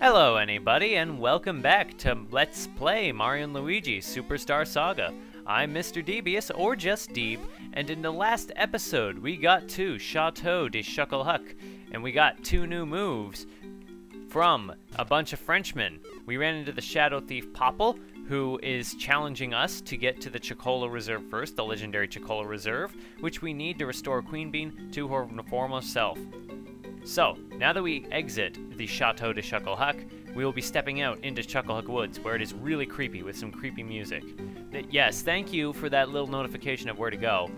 Hello anybody, and welcome back to Let's Play Mario & Luigi Superstar Saga. I'm Mr. Devious, or just Deeb, and in the last episode we got to Chateau de Chucklehuck, and we got two new moves from a bunch of Frenchmen. We ran into the Shadow Thief Popple, who is challenging us to get to the Chuckola Reserve first, the Legendary Chuckola Reserve, which we need to restore Queen Bean to her former self. So, now that we exit the Chateau de Chucklehuck, we will be stepping out into Chucklehuck Woods, where it is really creepy with some creepy music. Yes, thank you for that little notification of where to go.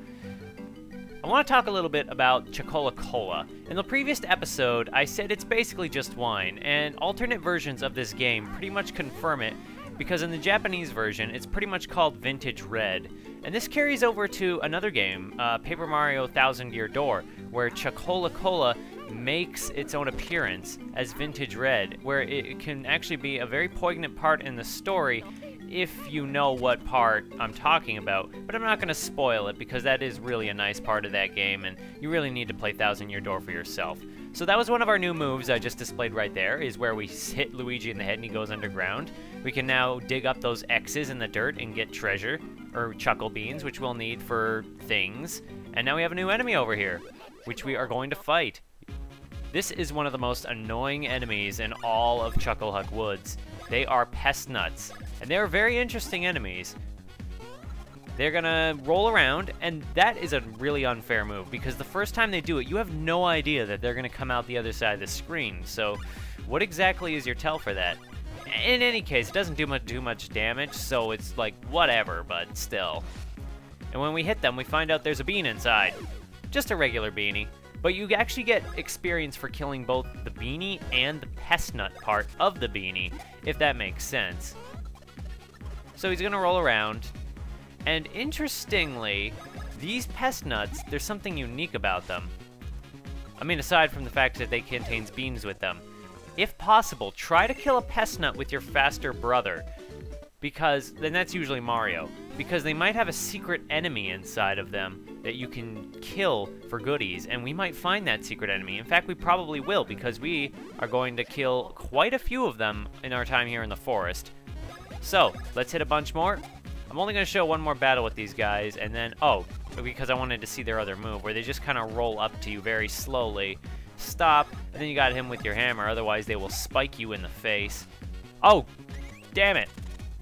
I want to talk a little bit about Chuckola Cola. In the previous episode, I said it's basically just wine, and alternate versions of this game pretty much confirm it, because in the Japanese version, it's pretty much called Vintage Red. And this carries over to another game, Paper Mario Thousand Year Door, where Chuckola Cola makes its own appearance as Vintage Red, where it can actually be a very poignant part in the story if you know what part I'm talking about, but I'm not going to spoil it because that is really a nice part of that game and you really need to play Thousand Year Door for yourself. So that was one of our new moves I just displayed right there, is where we hit Luigi in the head and he goes underground. We can now dig up those X's in the dirt and get treasure, or Chuckle Beans, which we'll need for things. And now we have a new enemy over here, which we are going to fight. This is one of the most annoying enemies in all of Chucklehuck Woods. They are pest nuts, and they are very interesting enemies. They're gonna roll around, and that is a really unfair move, because the first time they do it, you have no idea that they're gonna come out the other side of the screen. So, what exactly is your tell for that? In any case, it doesn't do much damage, so it's like, whatever, but still. And when we hit them, we find out there's a bean inside. Just a regular beanie. But you actually get experience for killing both the beanie and the pest nut part of the beanie, if that makes sense. So he's gonna roll around, and interestingly, these pest nuts, there's something unique about them. I mean, aside from the fact that they contain beans with them. If possible, try to kill a pest nut with your faster brother, because then that's usually Mario, because they might have a secret enemy inside of them that you can kill for goodies, and we might find that secret enemy. In fact, we probably will, because we are going to kill quite a few of them in our time here in the forest. So, let's hit a bunch more. I'm only going to show one more battle with these guys, and then, oh, because I wanted to see their other move, where they just kind of roll up to you very slowly, stop, and then you got him with your hammer, otherwise they will spike you in the face. Oh, damn it.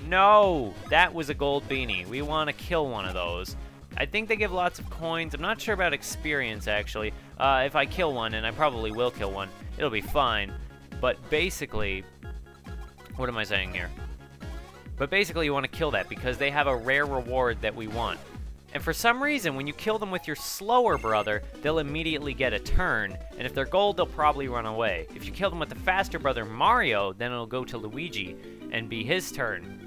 No, that was a gold beanie. We want to kill one of those. I think they give lots of coins. I'm not sure about experience, actually. If I kill one, and I probably will kill one, it'll be fine. But basically, what am I saying here? But basically, you want to kill that because they have a rare reward that we want. And for some reason, when you kill them with your slower brother, they'll immediately get a turn. And if they're gold, they'll probably run away. If you kill them with the faster brother, Mario, then it'll go to Luigi and be his turn.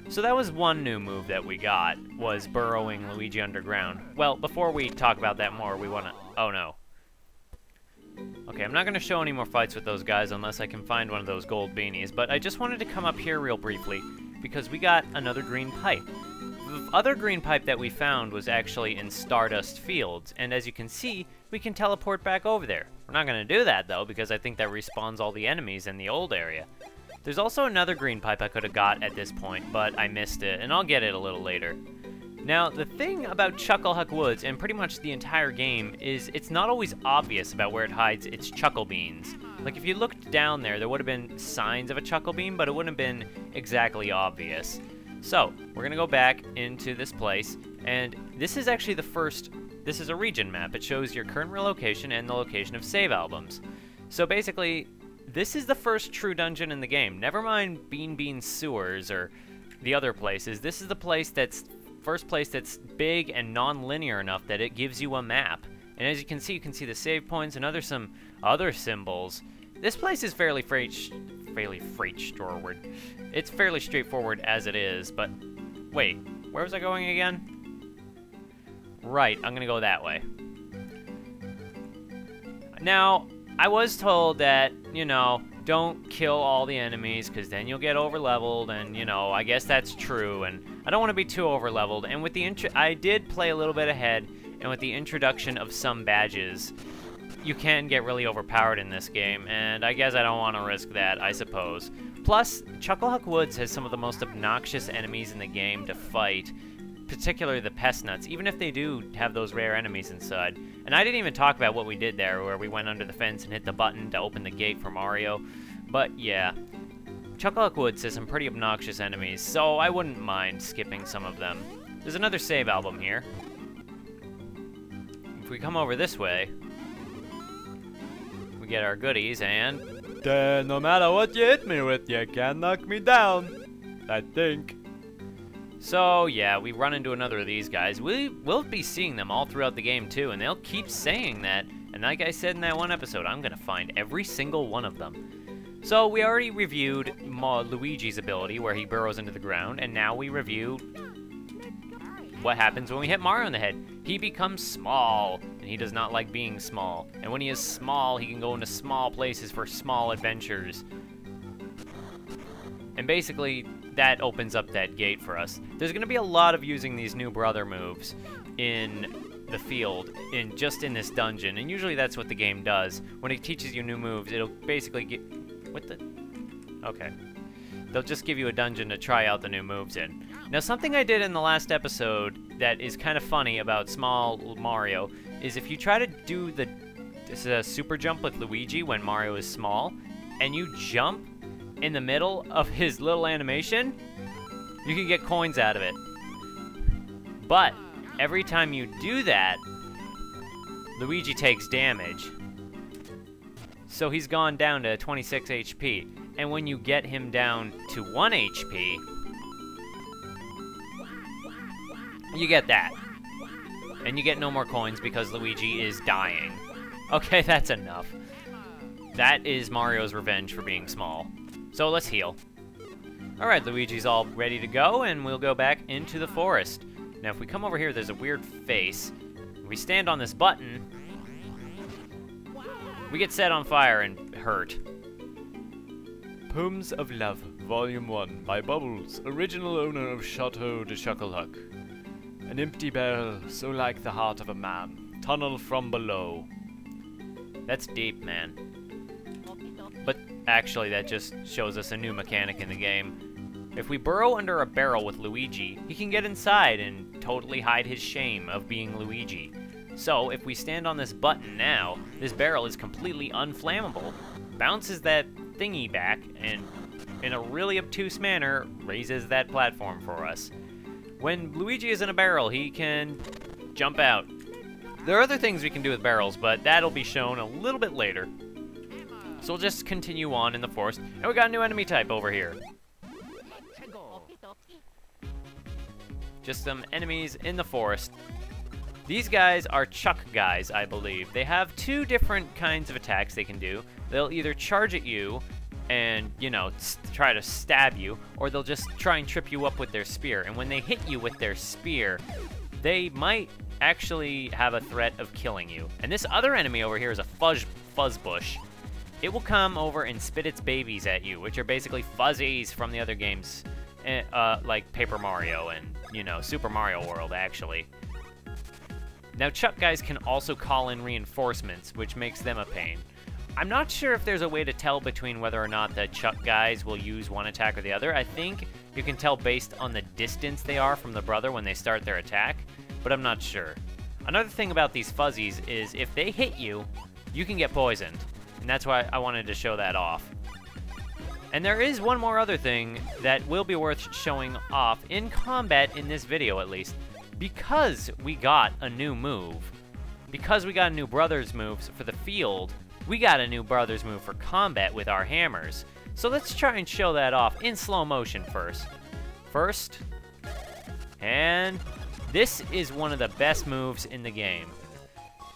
So that was one new move that we got, was burrowing Luigi underground. Well, before we talk about that more, we want to... Oh, no. Okay, I'm not going to show any more fights with those guys unless I can find one of those gold beanies, but I just wanted to come up here real briefly, because we got another green pipe. The other green pipe that we found was actually in Stardust Fields, and as you can see, we can teleport back over there. We're not going to do that, though, because I think that respawns all the enemies in the old area. There's also another green pipe I could have got at this point, but I missed it, and I'll get it a little later. Now, the thing about Chucklehuck Woods, and pretty much the entire game, is it's not always obvious about where it hides its Chuckle Beans. Like, if you looked down there, there would have been signs of a Chuckle Bean, but it wouldn't have been exactly obvious. So, we're going to go back into this place, and this is actually the first... This is a region map. It shows your current location and the location of save albums. So basically, this is the first true dungeon in the game. Never mind Bean Sewers or the other places. This is the first place that's big and non-linear enough that it gives you a map. And as you can see the save points and some other symbols. This place is fairly straightforward. It's fairly straightforward as it is, but wait, where was I going again? Right, I'm gonna go that way. Now, I was told that, you know, don't kill all the enemies, because then you'll get overleveled, and, you know, I guess that's true, and I don't want to be too overleveled, and with the I did play a little bit ahead, and with the introduction of some badges, you can get really overpowered in this game, and I guess I don't want to risk that, I suppose. Plus, Chucklehuck Woods has some of the most obnoxious enemies in the game to fight, particularly the pest nuts, even if they do have those rare enemies inside. And I didn't even talk about what we did there, where we went under the fence and hit the button to open the gate for Mario. But yeah, Chucklehuck Woods has some pretty obnoxious enemies, so I wouldn't mind skipping some of them. There's another save album here. If we come over this way, we get our goodies, and no matter what you hit me with, you can't knock me down, I think. So yeah, we run into another of these guys. We'll be seeing them all throughout the game too, and they'll keep saying that. And like I said in that one episode, I'm gonna find every single one of them. So we already reviewed Luigi's ability, where he burrows into the ground, and now we review what happens when we hit Mario in the head. He becomes small, and he does not like being small. And when he is small, he can go into small places for small adventures. And basically, that opens up that gate for us. There's going to be a lot of using these new brother moves in the field, just in this dungeon. And usually that's what the game does. When it teaches you new moves, it'll basically get... What the... Okay. They'll just give you a dungeon to try out the new moves in. Now, something I did in the last episode that is kind of funny about small Mario is if you try to do this super jump with Luigi when Mario is small, and you jump in the middle of his little animation, you can get coins out of it. But every time you do that, Luigi takes damage. So he's gone down to 26 HP. And when you get him down to 1 HP, you get that. And you get no more coins because Luigi is dying. Okay, that's enough. That is Mario's revenge for being small. So let's heal. Alright, Luigi's all ready to go, and we'll go back into the forest. Now, if we come over here, there's a weird face. If we stand on this button, we get set on fire and hurt. Poems of Love, Volume 1, by Bubbles, original owner of Chateau de Chucklehuck. An empty barrel, so like the heart of a man, tunnel from below. That's deep, man. But actually, that just shows us a new mechanic in the game. If we burrow under a barrel with Luigi, he can get inside and totally hide his shame of being Luigi. So, if we stand on this button now, this barrel is completely unflammable, bounces that thingy back, and in a really obtuse manner, raises that platform for us. When Luigi is in a barrel, he can jump out. There are other things we can do with barrels, but that'll be shown a little bit later. So we'll just continue on in the forest, and we got a new enemy type over here. Just some enemies in the forest. These guys are chuck guys, I believe. They have two different kinds of attacks they can do. They'll either charge at you and, you know, try to stab you, or they'll just try and trip you up with their spear. And when they hit you with their spear, they might actually have a threat of killing you. And this other enemy over here is a fuzzbush. It will come over and spit its babies at you, which are basically fuzzies from the other games, like Paper Mario and, you know, Super Mario World, actually. Now, chuck guys can also call in reinforcements, which makes them a pain. I'm not sure if there's a way to tell between whether or not the chuck guys will use one attack or the other. I think you can tell based on the distance they are from the brother when they start their attack, but I'm not sure. Another thing about these fuzzies is if they hit you, you can get poisoned, and that's why I wanted to show that off. And there is one more other thing that will be worth showing off in combat in this video, at least. Because we got a new move, because we got a new brothers moves for the field, we got a new brothers move for combat with our hammers. So let's try and show that off in slow motion first. And this is one of the best moves in the game.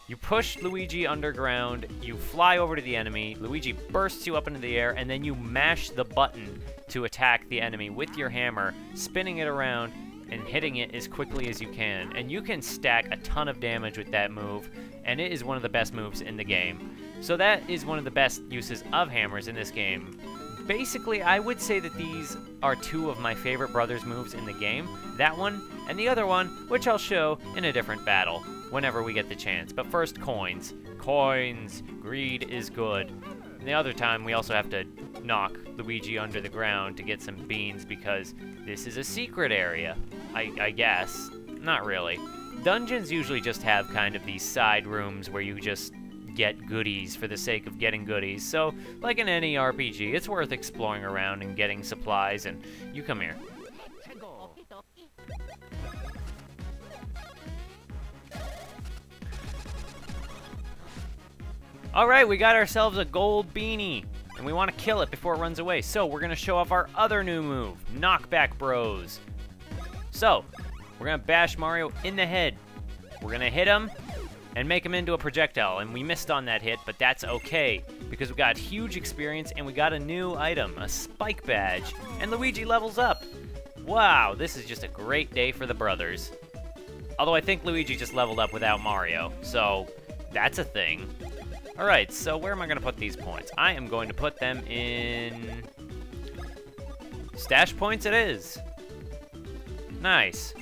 You push Luigi underground, you fly over to the enemy, Luigi bursts you up into the air, and then you mash the button to attack the enemy with your hammer, spinning it around and hitting it as quickly as you can. And you can stack a ton of damage with that move, and it is one of the best moves in the game. So that is one of the best uses of hammers in this game. Basically, I would say that these are two of my favorite brothers moves in the game. That one, and the other one, which I'll show in a different battle, whenever we get the chance. But first, coins. coins. Greed is good. And the other time, we also have to knock Luigi under the ground to get some beans because this is a secret area, I guess. Not really. Dungeons usually just have kind of these side rooms where you just get goodies for the sake of getting goodies. So, like in any RPG, it's worth exploring around and getting supplies. And you come here. Alright, we got ourselves a gold beanie, and we want to kill it before it runs away. So we're going to show off our other new move, Knockback Bros. So, we're going to bash Mario in the head. We're going to hit him and make him into a projectile, and we missed on that hit, but that's okay, because we got huge experience and we got a new item, a spike badge, and Luigi levels up. Wow, this is just a great day for the brothers. Although I think Luigi just leveled up without Mario, so that's a thing. Alright, so where am I going to put these points? I am going to put them in... stash points it is. Nice.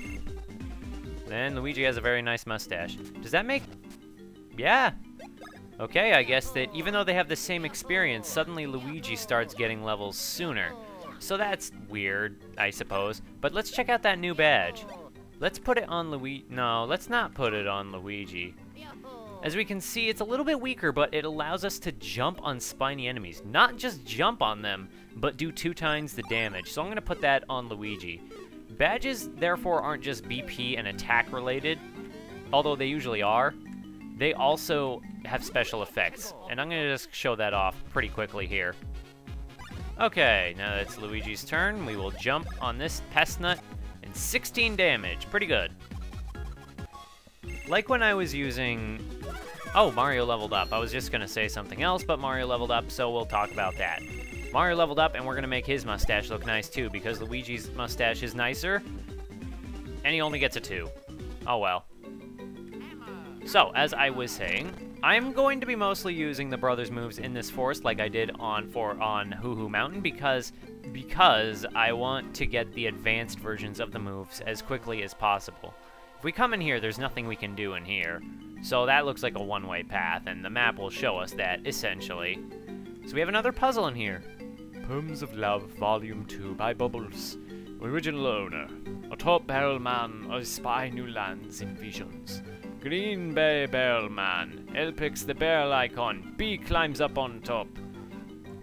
Then Luigi has a very nice mustache. Does that make... yeah. Okay, I guess that even though they have the same experience, suddenly Luigi starts getting levels sooner. So that's weird, I suppose. But let's check out that new badge. Let's put it on Luigi... no, let's not put it on Luigi. As we can see, it's a little bit weaker, but it allows us to jump on spiny enemies. Not just jump on them, but do 2 times the damage. So I'm going to put that on Luigi. Badges, therefore, aren't just BP and attack related, although they usually are. They also have special effects, and I'm going to just show that off pretty quickly here. Okay, now it's Luigi's turn. We will jump on this pest nut, and 16 damage. Pretty good. Like when I was using... oh, Mario leveled up. I was just going to say something else, but Mario leveled up, so we'll talk about that. Mario leveled up, and we're going to make his mustache look nice, too, because Luigi's mustache is nicer, and he only gets a 2. Oh, well. So, as I was saying, I'm going to be mostly using the brothers' moves in this forest like I did on Hoo Hoo Mountain, because I want to get the advanced versions of the moves as quickly as possible. If we come in here, there's nothing we can do in here. So that looks like a one-way path, and the map will show us that, essentially. So we have another puzzle in here. Poems of Love, Volume 2 by Bubbles. Original owner. A top barrel man, I spy new lands in visions. Green Bay Barrel Man. L picks the barrel icon. B climbs up on top.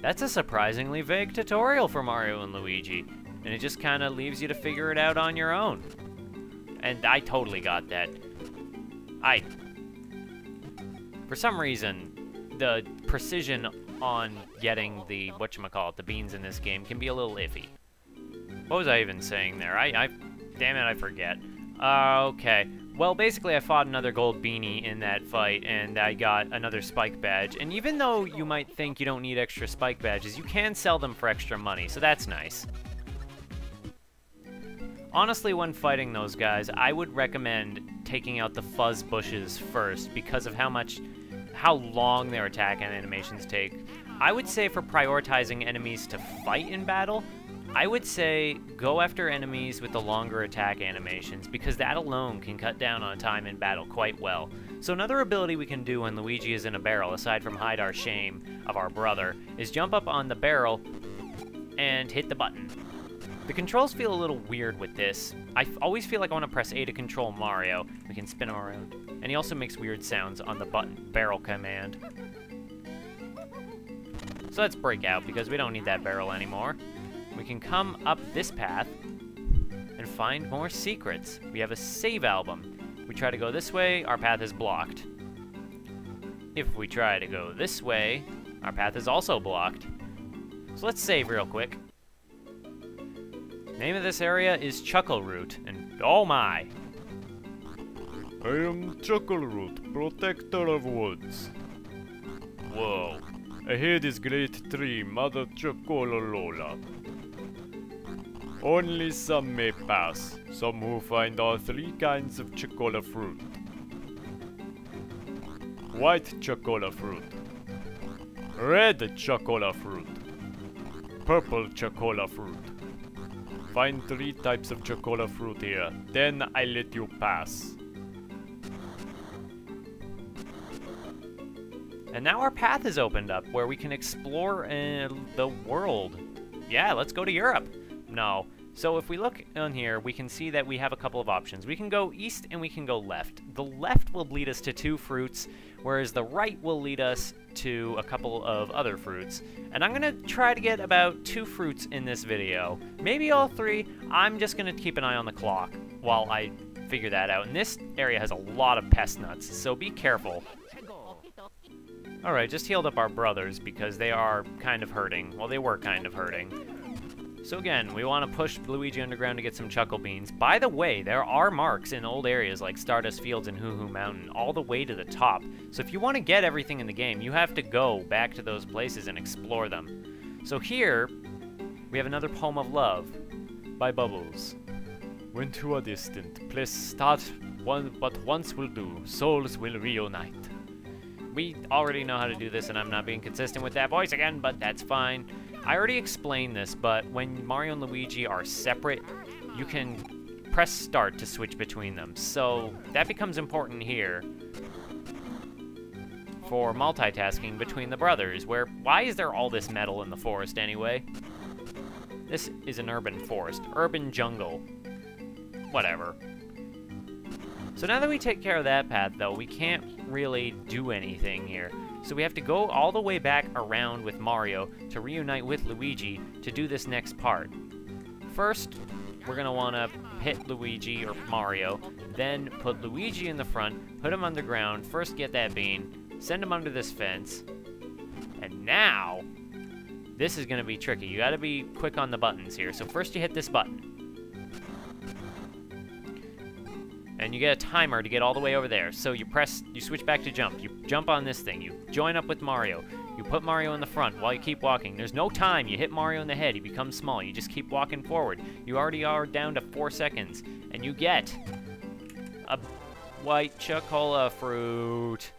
That's a surprisingly vague tutorial for Mario and Luigi, and it just kind of leaves you to figure it out on your own. And I totally got that. For some reason, the precision on getting the, whatchamacallit, the beans in this game can be a little iffy. What was I even saying there? Damn it, I forget. Okay. Well, basically, I fought another gold beanie in that fight, and I got another spike badge. And even though you might think you don't need extra spike badges, you can sell them for extra money, so that's nice. Honestly, when fighting those guys, I would recommend taking out the fuzz bushes first because of how long their attack and animations take. I would say for prioritizing enemies to fight in battle, I would say go after enemies with the longer attack animations because that alone can cut down on time in battle quite well. So another ability we can do when Luigi is in a barrel, aside from hide our shame of our brother, is jump up on the barrel and hit the button. The controls feel a little weird with this. I always feel like I want to press A to control Mario. We can spin him around. And he also makes weird sounds on the barrel command. So let's break out because we don't need that barrel anymore. We can come up this path and find more secrets. We have a save album. We try to go this way, our path is blocked. If we try to go this way, our path is also blocked. So let's save real quick. Name of this area is Chuckleroot, and oh my! I am Chuckleroot, protector of woods. Whoa. Ahead is great tree, Mother Chuckola. Only some may pass, some who find all 3 kinds of Chuckola fruit. White Chuckola fruit. Red Chuckola fruit. Purple Chuckola fruit. Find 3 types of Chuckola fruit here, then I let you pass. And now our path is opened up where we can explore the world. Yeah, let's go to Europe. No. So if we look on here, we can see that we have a couple of options. We can go east and we can go left. The left will lead us to 2 fruits, whereas the right will lead us to a couple of other fruits. And I'm going to try to get about 2 fruits in this video. Maybe all 3. I'm just going to keep an eye on the clock while I figure that out. And this area has a lot of pest nuts, so be careful. Alright, just healed up our brothers because they are kind of hurting. Well, they were kind of hurting. So again, we want to push Luigi underground to get some Chuckle Beans. By the way, there are marks in old areas like Stardust Fields and Hoo Hoo Mountain all the way to the top. So if you want to get everything in the game, you have to go back to those places and explore them. So here, we have another Poem of Love by Bubbles. When two are distant, place start one, but once will do, souls will reunite. We already know how to do this, and I'm not being consistent with that voice again, but that's fine. I already explained this, but when Mario and Luigi are separate, you can press start to switch between them. So that becomes important here for multitasking between the brothers, why is there all this metal in the forest anyway? This is an urban forest, urban jungle, whatever. So now that we take care of that path, though, we can't really do anything here. So we have to go all the way back around with Mario to reunite with Luigi to do this next part. First, we're going to want to hit Luigi or Mario, then put Luigi in the front, put him underground, first get that bean, send him under this fence, and now, this is going to be tricky. You got to be quick on the buttons here. So first you hit this button. And you get a timer to get all the way over there. So you switch back to jump. You jump on this thing. You join up with Mario. You put Mario in the front while you keep walking. There's no time. You hit Mario in the head. He becomes small. You just keep walking forward. You already are down to 4 seconds. And you get a white Chuckola fruit.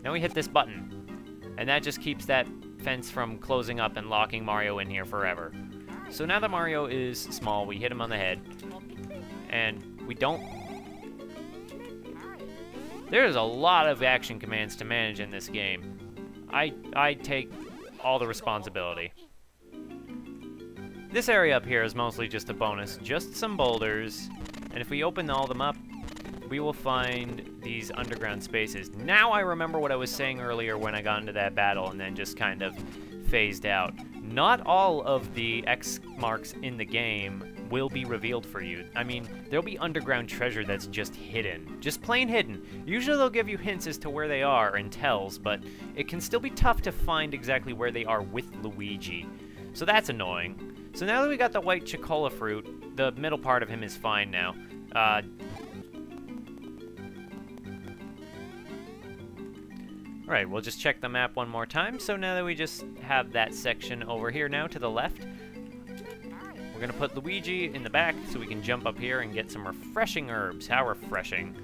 Now we hit this button. And that just keeps that fence from closing up and locking Mario in here forever. So now that Mario is small, we hit him on the head. And we don't... There's a lot of action commands to manage in this game. I take all the responsibility. This area up here is mostly just a bonus, just some boulders, and if we open all them up, we will find these underground spaces. Now I remember what I was saying earlier when I got into that battle and then just kind of phased out. Not all of the X marks in the game will be revealed for you. I mean, there'll be underground treasure that's just hidden. Just plain hidden. Usually they'll give you hints as to where they are and tells, but it can still be tough to find exactly where they are with Luigi. So that's annoying. So now that we got the white Chuckola fruit, the middle part of him is fine now. Alright, we'll just check the map one more time. So now that we just have that section over here now to the left, we're going to put Luigi in the back so we can jump up here and get some refreshing herbs. How refreshing.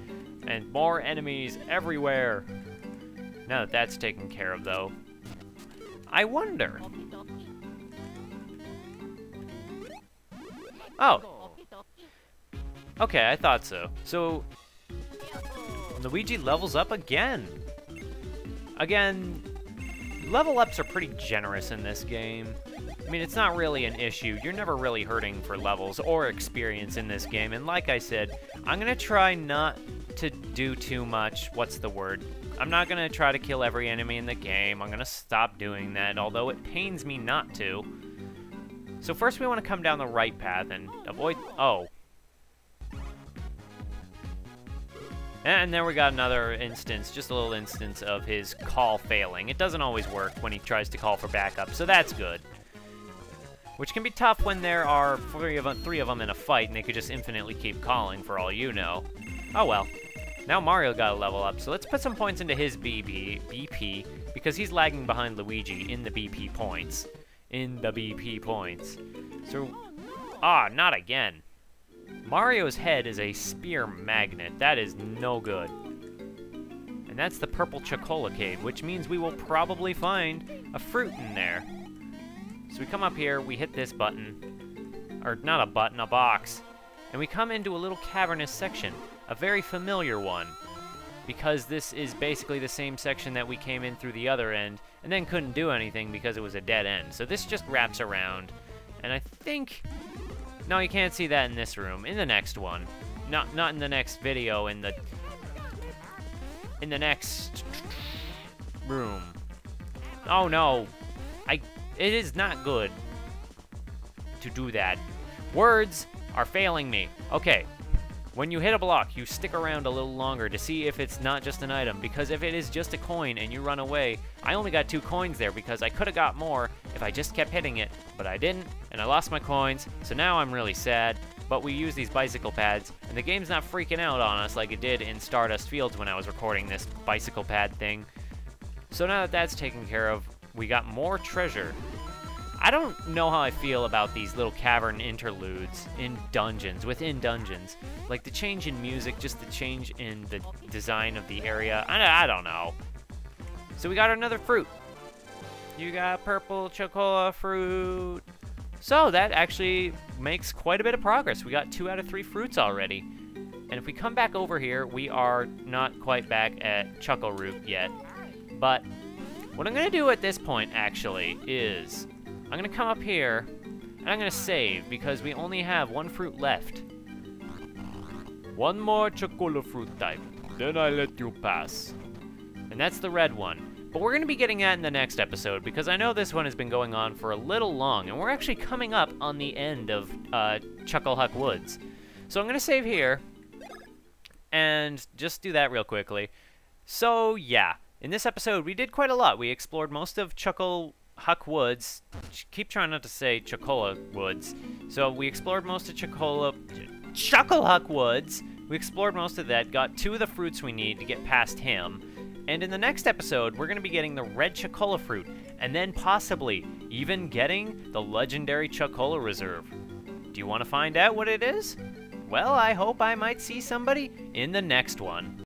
And more enemies everywhere. Now that that's taken care of, though, I wonder... Oh. Okay, I thought so. So, Luigi levels up again. Again, level ups are pretty generous in this game. I mean, it's not really an issue. You're never really hurting for levels or experience in this game. And like I said, I'm going to try not to do too much. What's the word? I'm not going to try to kill every enemy in the game. I'm going to stop doing that, although it pains me not to. So first we want to come down the right path and avoid... Oh. And then we got another instance, just a little instance of his call failing. It doesn't always work when he tries to call for backup, so that's good. Which can be tough when there are three of them in a fight and they could just infinitely keep calling for all you know. Oh well. Now Mario got a level up, so let's put some points into his BP, because he's lagging behind Luigi in the BP points. So, not again. Mario's head is a spear magnet. That is no good. And that's the purple Chuckola cave, which means we will probably find a fruit in there. So we come up here, we hit this button. Or not a button, a box. And we come into a little cavernous section. A very familiar one. because this is basically the same section that we came in through the other end, and then couldn't do anything because it was a dead end. So this just wraps around, and I think... No, you can't see that in this room. In the next one. Not in the next video, in the next room. Oh no. It is not good to do that. Words are failing me. Okay. When you hit a block, you stick around a little longer to see if it's not just an item, because if it is just a coin and you run away, I only got 2 coins there because I could have got more if I just kept hitting it, but I didn't, and I lost my coins, so now I'm really sad. But we use these bicycle pads, and the game's not freaking out on us like it did in Stardust Fields when I was recording this bicycle pad thing. So now that that's taken care of, we got more treasure. I don't know how I feel about these little cavern interludes in dungeons, within dungeons. Like the change in music, just the change in the design of the area. I don't know. So we got another fruit. You got purple Chuckola fruit. So that actually makes quite a bit of progress. We got 2 out of 3 fruits already. And if we come back over here, we are not quite back at Chuckle Root yet. But what I'm going to do at this point, actually, is... I'm going to come up here, and I'm going to save, because we only have 1 fruit left. One more Chuckola fruit type, then I let you pass. And that's the red one. But we're going to be getting that in the next episode, because I know this one has been going on for a little long, and we're actually coming up on the end of Chucklehuck Woods. So I'm going to save here, and just do that real quickly. So, yeah. In this episode, we did quite a lot. We explored most of Chucklehuck Woods. Keep trying not to say Chuckola Woods. So we explored most of Chucklehuck Woods. We explored most of that, got 2 of the fruits we need to get past him. And in the next episode, we're going to be getting the red Chuckola fruit, and then possibly even getting the Legendary Chuckola Reserve. Do you want to find out what it is? Well, I hope I might see somebody in the next one.